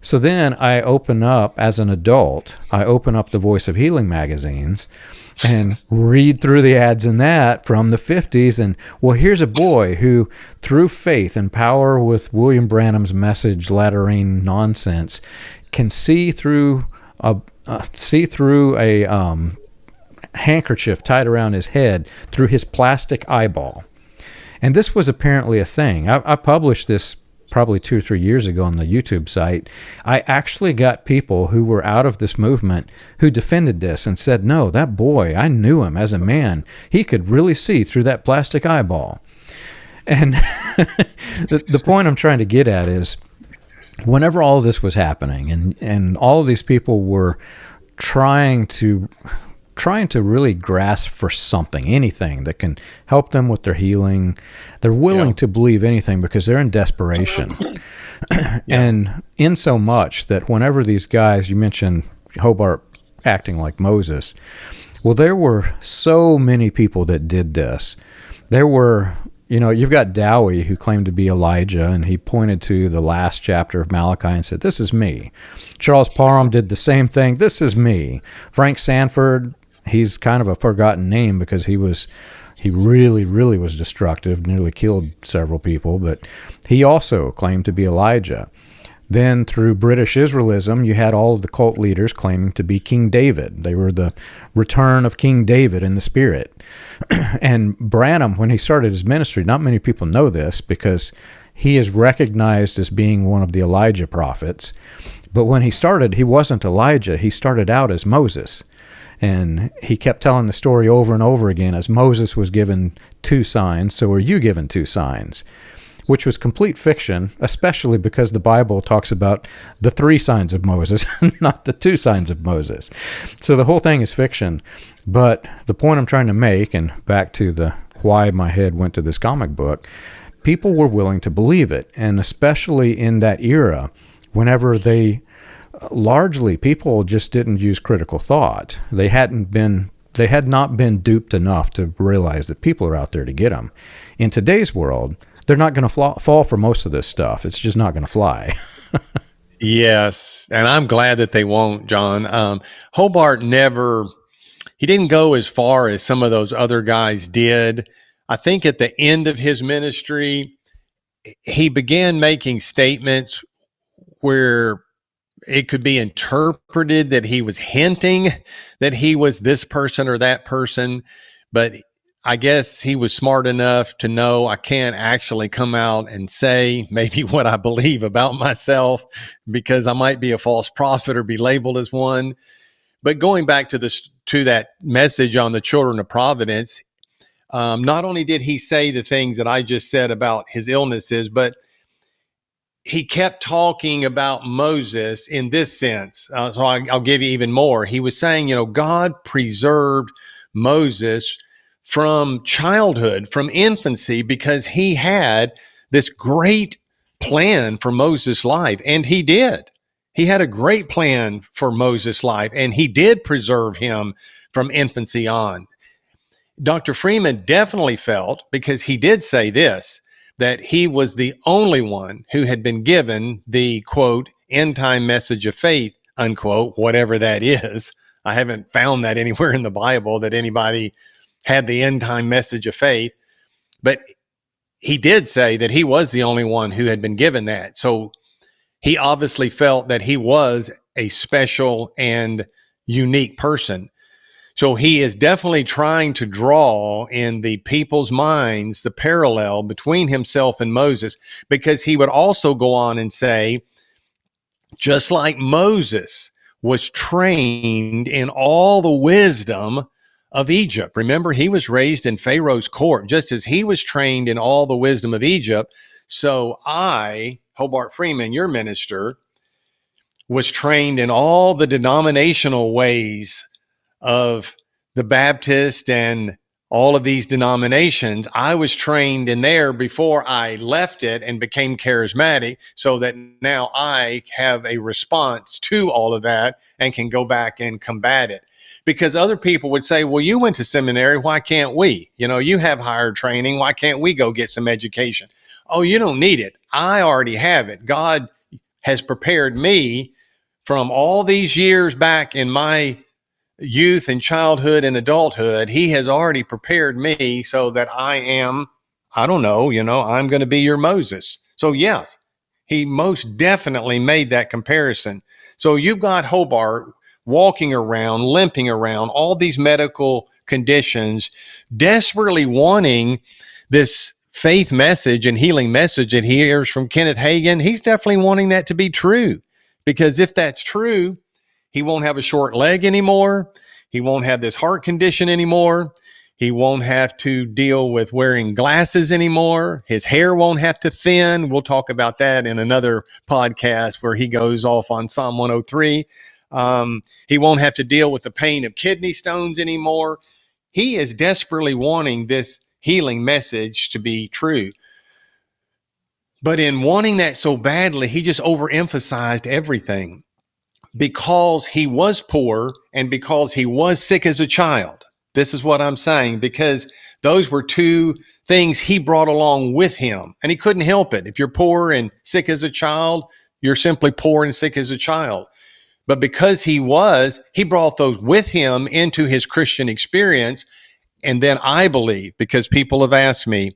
S1: So then I open up, as an adult, I open up the Voice of Healing magazines and read through the ads in that from the 50s. And, well, here's a boy who, through faith and power with William Branham's message lettering nonsense, can see through a handkerchief tied around his head through his plastic eyeball. And this was apparently a thing. I published this probably 2 or 3 years ago on the YouTube site. I actually got people who were out of this movement who defended this and said, no, that boy, I knew him as a man. He could really see through that plastic eyeball. And the point I'm trying to get at is, whenever all of this was happening and all of these people were trying to really grasp for something, anything that can help them with their healing, they're willing to believe anything because they're in desperation. And in so much that whenever these guys, you mentioned Hobart acting like Moses, well, there were so many people that did this. There were, you've got Dowie, who claimed to be Elijah, and he pointed to the last chapter of Malachi and said, this is me. Charles Parham did the same thing. This is me. Frank Sanford, he's kind of a forgotten name because he really, really was destructive, nearly killed several people, but he also claimed to be Elijah. Then through British Israelism, you had all of the cult leaders claiming to be King David. They were the return of King David in the spirit. And Branham, when he started his ministry, not many people know this because he is recognized as being one of the Elijah prophets. But when he started, he wasn't Elijah. He started out as Moses. And he kept telling the story over and over again. As Moses was given 2 signs, so are you given 2 signs, which was complete fiction, especially because the Bible talks about the 3 signs of Moses, not the 2 signs of Moses. So the whole thing is fiction. But the point I'm trying to make, and back to the why my head went to this comic book, people were willing to believe it. And especially in that era, whenever largely people just didn't use critical thought. They had not been duped enough to realize that people are out there to get them. In today's world, they're not going to fall for most of this stuff. It's just not going to fly.
S2: Yes, and I'm glad that they won't, John. Hobart he didn't go as far as some of those other guys did. I think at the end of his ministry, he began making statements where it could be interpreted that he was hinting that he was this person or that person, but I guess he was smart enough to know I can't actually come out and say maybe what I believe about myself because I might be a false prophet or be labeled as one. But going back to that message on the children of Providence, not only did he say the things that I just said about his illnesses, but he kept talking about Moses in this sense. So I'll give you even more. He was saying, God preserved Moses from childhood, from infancy, because he had this great plan for Moses' life. And he did. He had a great plan for Moses' life, and he did preserve him from infancy on. Dr. Freeman definitely felt, because he did say this, that he was the only one who had been given the, quote, end time message of faith, unquote, whatever that is. I haven't found that anywhere in the Bible that anybody had the end time message of faith. But he did say that he was the only one who had been given that. So he obviously felt that he was a special and unique person. So he is definitely trying to draw in the people's minds the parallel between himself and Moses, because he would also go on and say, just like Moses was trained in all the wisdom of Egypt. Remember, he was raised in Pharaoh's court, just as he was trained in all the wisdom of Egypt. So I, Hobart Freeman, your minister, was trained in all the denominational ways of the Baptist and all of these denominations. I was trained in there before I left it and became charismatic, so that now I have a response to all of that and can go back and combat it. Because other people would say, well, you went to seminary, why can't we? You have higher training, why can't we go get some education? Oh, you don't need it. I already have it. God has prepared me from all these years back in my youth and childhood and adulthood. He has already prepared me so that I am, I don't know, I'm going to be your Moses. So yes, he most definitely made that comparison. So you've got Hobart walking around, limping around, all these medical conditions, desperately wanting this faith message and healing message that he hears from Kenneth Hagin. He's definitely wanting that to be true, because if that's true, he won't have a short leg anymore. He won't have this heart condition anymore. He won't have to deal with wearing glasses anymore. His hair won't have to thin. We'll talk about that in another podcast where he goes off on Psalm 103. He won't have to deal with the pain of kidney stones anymore. He is desperately wanting this healing message to be true. But in wanting that so badly, he just overemphasized everything, because he was poor and because he was sick as a child. This is what I'm saying, because those were two things he brought along with him, and he couldn't help it. If you're poor and sick as a child, you're simply poor and sick as a child. But because he brought those with him into his Christian experience. And then I believe, because people have asked me,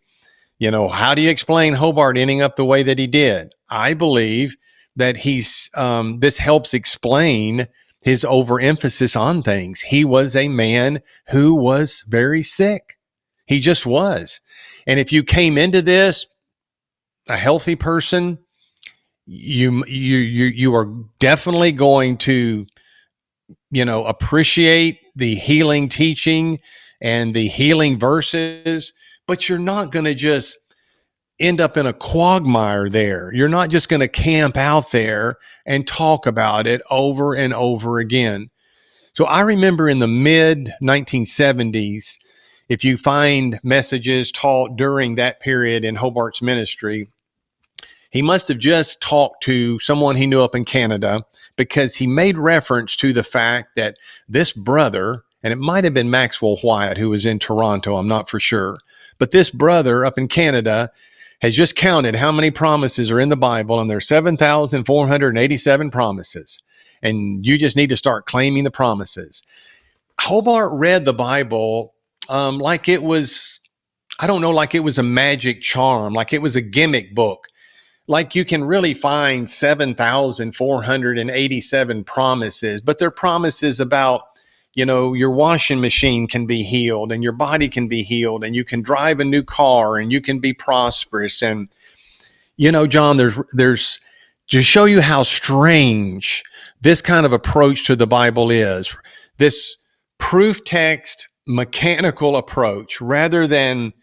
S2: how do you explain Hobart ending up the way that he did? I believe that this helps explain his overemphasis on things. He was a man who was very sick. He just was. And if you came into this a healthy person, you are definitely going to, appreciate the healing teaching and the healing verses, but you're not going to just end up in a quagmire there. You're not just going to camp out there and talk about it over and over again. So I remember in the mid 1970s, if you find messages taught during that period in Hobart's ministry, he must have just talked to someone he knew up in Canada, because he made reference to the fact that this brother, and it might have been Maxwell Wyatt, who was in Toronto, I'm not for sure, but this brother up in Canada has just counted how many promises are in the Bible, and there's 7,487 promises. And you just need to start claiming the promises. Hobart read the Bible like it was, like it was a magic charm, like it was a gimmick book. Like you can really find 7,487 promises, but they're promises about, your washing machine can be healed and your body can be healed and you can drive a new car and you can be prosperous. And, John, there's to show you how strange this kind of approach to the Bible is, this proof text mechanical approach rather than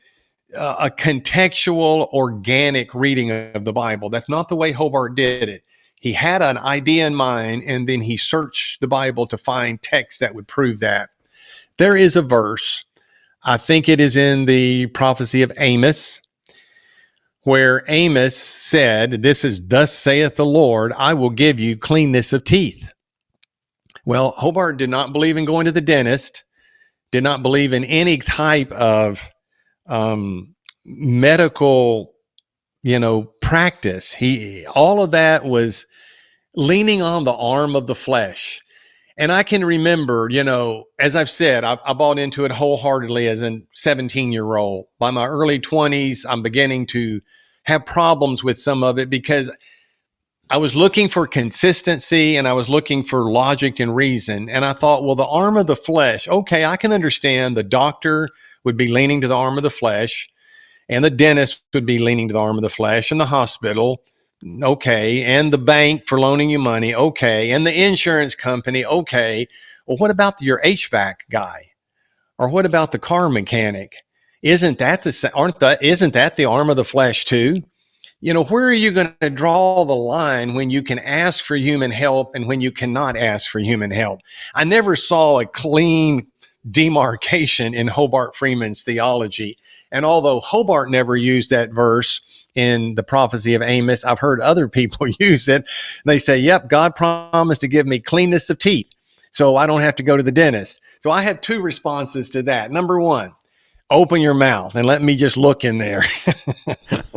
S2: a contextual, organic reading of the Bible. That's not the way Hobart did it. He had an idea in mind, and then he searched the Bible to find texts that would prove that. There is a verse, I think it is in the prophecy of Amos, where Amos said, "This is thus saith the Lord, I will give you cleanness of teeth." Well, Hobart did not believe in going to the dentist, did not believe in any type of medical, practice. All of that was leaning on the arm of the flesh. And I can remember, as I've said, I bought into it wholeheartedly as a 17-year-old. By my early 20s, I'm beginning to have problems with some of it because I was looking for consistency and I was looking for logic and reason. And I thought, well, the arm of the flesh, okay, I can understand the doctor would be leaning to the arm of the flesh, and the dentist would be leaning to the arm of the flesh, and the hospital, okay, and the bank for loaning you money, okay, and the insurance company, okay. Well, what about your HVAC guy? Or what about the car mechanic? Isn't that the arm of the flesh too? Where are you going to draw the line when you can ask for human help and when you cannot ask for human help? I never saw a clean demarcation in Hobart Freeman's theology. And although Hobart never used that verse in the prophecy of Amos, I've heard other people use it. They say, yep, God promised to give me cleanness of teeth, so I don't have to go to the dentist. So I have two responses to that. Number one, open your mouth and let me just look in there.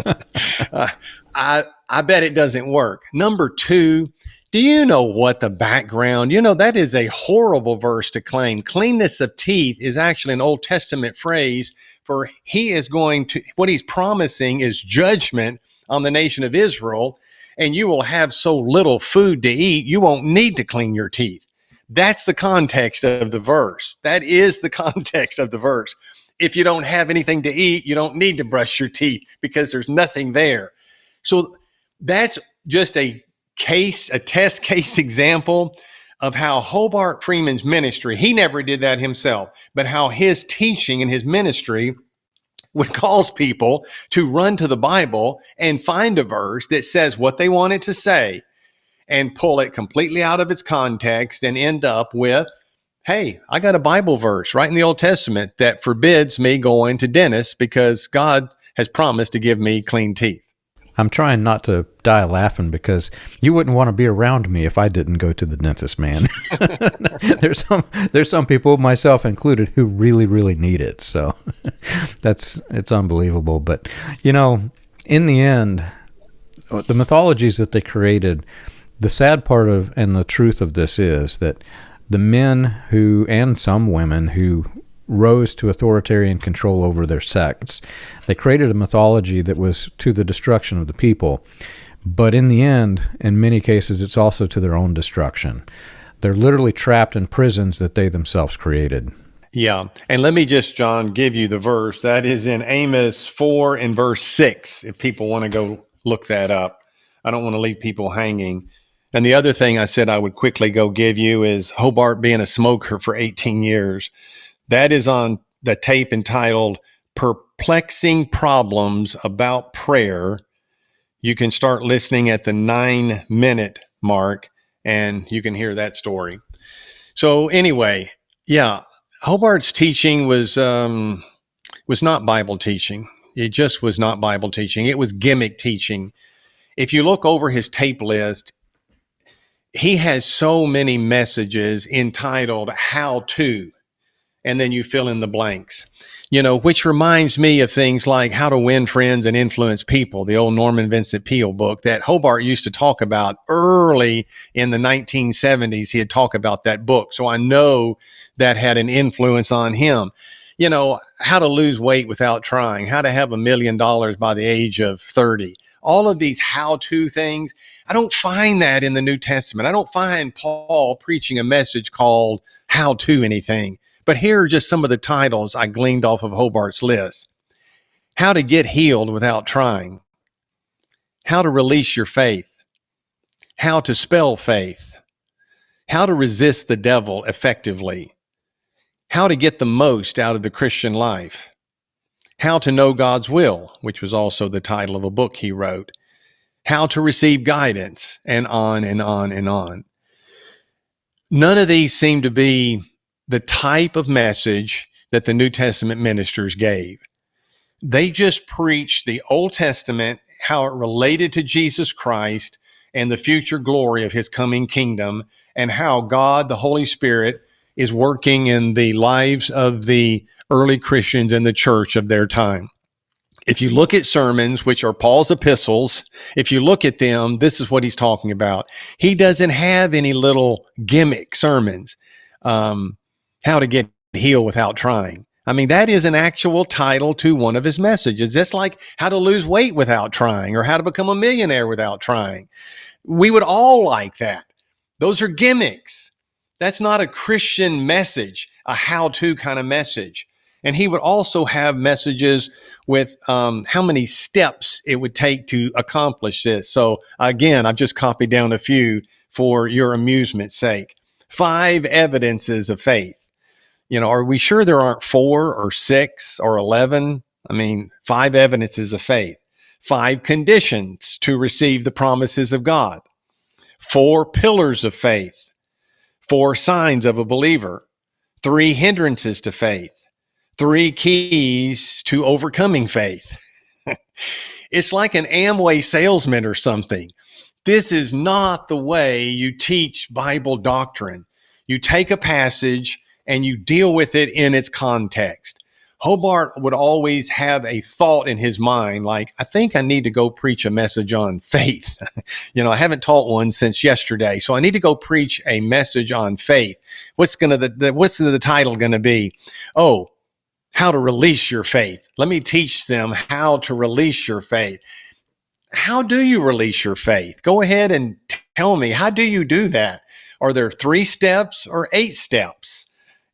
S2: uh, I bet it doesn't work. Number two, do you know what the background? That is a horrible verse to claim. Cleanness of teeth is actually an Old Testament phrase for what he's promising is judgment on the nation of Israel, and you will have so little food to eat, you won't need to clean your teeth. That's the context of the verse. That is the context of the verse. If you don't have anything to eat, you don't need to brush your teeth because there's nothing there. So that's just a test case example of how Hobart Freeman's ministry, he never did that himself, but how his teaching and his ministry would cause people to run to the Bible and find a verse that says what they want it to say and pull it completely out of its context and end up with, hey, I got a Bible verse right in the Old Testament that forbids me going to dentists because God has promised to give me clean teeth.
S1: I'm trying not to die laughing because you wouldn't want to be around me if I didn't go to the dentist, man. There's some people, myself included, who really, really need it. So it's unbelievable. But, in the end, the mythologies that they created, the sad part of and the truth of this is that the men and some women who rose to authoritarian control over their sects, they created a mythology that was to the destruction of the people. But in the end, in many cases, it's also to their own destruction. They're literally trapped in prisons that they themselves created.
S2: Yeah. And let me just, John, give you the verse. That is in Amos 4 and verse 6, if people want to go look that up. I don't want to leave people hanging. And the other thing I said I would quickly go give you is Hobart being a smoker for 18 years. That is on the tape entitled Perplexing Problems About Prayer. You can start listening at the 9-minute mark and you can hear that story. So anyway, yeah, Hobart's teaching was not Bible teaching. It just was not Bible teaching. It was gimmick teaching. If you look over his tape list, he has so many messages entitled How To, and then you fill in the blanks, which reminds me of things like How to Win Friends and Influence People, the old Norman Vincent Peale book that Hobart used to talk about early in the 1970s. He had talked about that book. So I know that had an influence on him. How to lose weight without trying, how to have $1 million by the age of 30. All of these how-to things, I don't find that in the New Testament. I don't find Paul preaching a message called How to Anything. But here are just some of the titles I gleaned off of Hobart's list. How to Get Healed Without Trying. How to Release Your Faith. How to Spell Faith. How to Resist the Devil Effectively. How to Get the Most Out of the Christian Life. How to Know God's Will, which was also the title of a book he wrote. How to Receive Guidance, and on and on and on. None of these seem to be the type of message that the New Testament ministers gave. They just preached the Old Testament, how it related to Jesus Christ and the future glory of his coming kingdom, and how God, the Holy Spirit, is working in the lives of the early Christians in the church of their time. If you look at sermons, which are Paul's epistles, if you look at them, this is what he's talking about. He doesn't have any little gimmick sermons. How to Get Healed Without Trying. I mean, that is an actual title to one of his messages. That's like How to Lose Weight Without Trying, or How to Become a Millionaire Without Trying. We would all like that. Those are gimmicks. That's not a Christian message, a how-to kind of message. And he would also have messages with how many steps it would take to accomplish this. So again, I've just copied down a few for your amusement's sake. 5 evidences of faith. Are we sure there aren't 4 or 6 or 11? I mean, 5 evidences of faith. 5 conditions to receive the promises of God. 4 pillars of faith. 4 signs of a believer. 3 hindrances to faith. 3 keys to overcoming faith. It's like an Amway salesman or something. This is not the way you teach Bible doctrine. You take a passage and you deal with it in its context. Hobart would always have a thought in his mind, like, I think I need to go preach a message on faith. I haven't taught one since yesterday, so I need to go preach a message on faith. What's the title going to be? Oh, how to release your faith. Let me teach them how to release your faith. How do you release your faith? Go ahead and tell me, how do you do that? Are there 3 steps or 8 steps?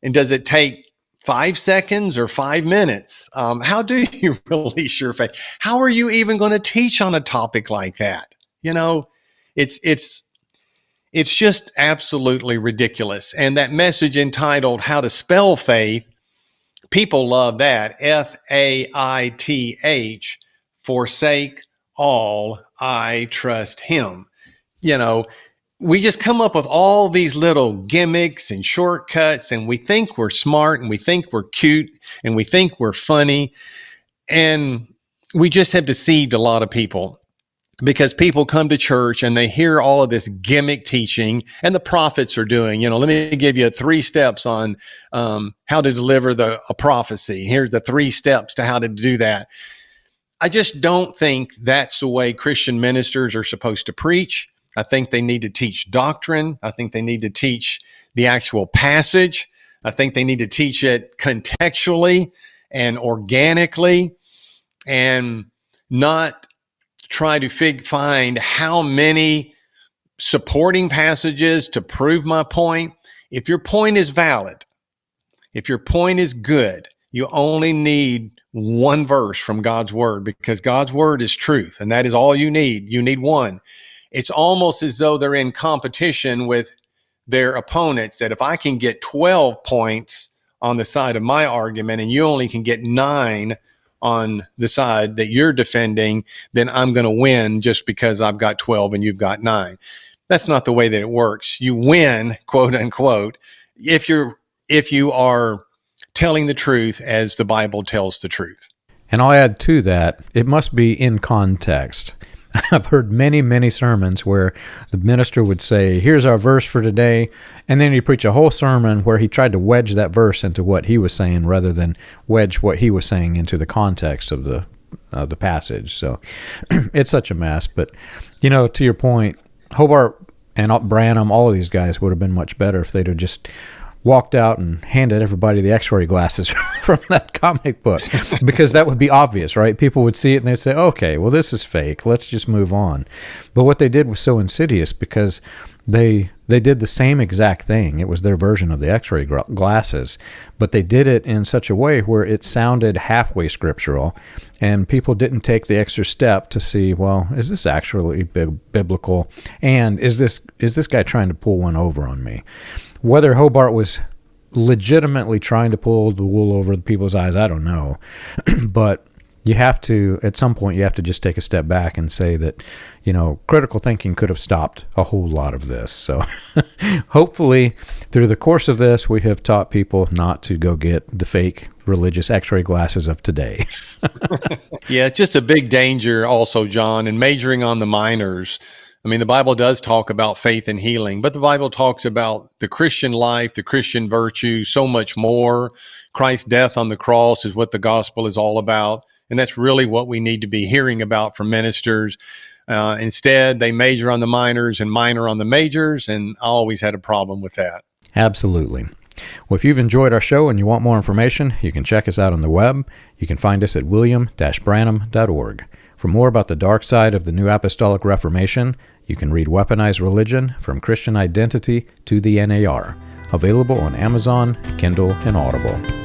S2: And does it take 5 seconds or 5 minutes? How do you release your faith? How are you even going to teach on a topic like that? It's just absolutely ridiculous. And that message entitled How to Spell Faith, people love that. Faith, forsake all, I trust him. We just come up with all these little gimmicks and shortcuts, and we think we're smart, and we think we're cute, and we think we're funny. And we just have deceived a lot of people, because people come to church and they hear all of this gimmick teaching, and the prophets are doing, let me give you 3 steps on how to deliver a prophecy. Here's the 3 steps to how to do that. I just don't think that's the way Christian ministers are supposed to preach. I think they need to teach doctrine. I think they need to teach the actual passage. I think they need to teach it contextually and organically, and not try to find how many supporting passages to prove my point. If your point is valid, if your point is good, you only need one verse from God's word, because God's word is truth, and that is all you need. You need one. It's almost as though they're in competition with their opponents, that if I can get 12 points on the side of my argument and you only can get 9 on the side that you're defending, then I'm going to win just because I've got 12 and you've got 9. That's not the way that it works. You win, quote unquote, if you are telling the truth as the Bible tells the truth.
S1: And I'll add to that, it must be in context. I've heard many, many sermons where the minister would say, here's our verse for today, and then he'd preach a whole sermon where he tried to wedge that verse into what he was saying rather than wedge what he was saying into the context of the passage. So it's such a mess. But, to your point, Hobart and Branham, all of these guys would have been much better if they'd have just walked out and handed everybody the x-ray glasses from that comic book, because that would be obvious, right? People would see it and they'd say, okay, well, this is fake. Let's just move on. But what they did was so insidious, because they did the same exact thing. It was their version of the x-ray glasses, but they did it in such a way where it sounded halfway scriptural, and people didn't take the extra step to see, well, is this actually biblical? And is this guy trying to pull one over on me? Whether Hobart was legitimately trying to pull the wool over the people's eyes, I don't know. But you have to, at some point, you have to just take a step back and say that, critical thinking could have stopped a whole lot of this. So hopefully through the course of this, we have taught people not to go get the fake religious x-ray glasses of today.
S2: Yeah, it's just a big danger also, John, in majoring on the minors. I mean, the Bible does talk about faith and healing, but the Bible talks about the Christian life, the Christian virtue, so much more. Christ's death on the cross is what the gospel is all about. And that's really what we need to be hearing about from ministers. Instead, they major on the minors and minor on the majors, and I always had a problem with that.
S1: Absolutely. Well, if you've enjoyed our show and you want more information, you can check us out on the web. You can find us at william-branham.org. For more about the dark side of the New Apostolic Reformation, you can read Weaponized Religion, From Christian Identity to the NAR, available on Amazon, Kindle, and Audible.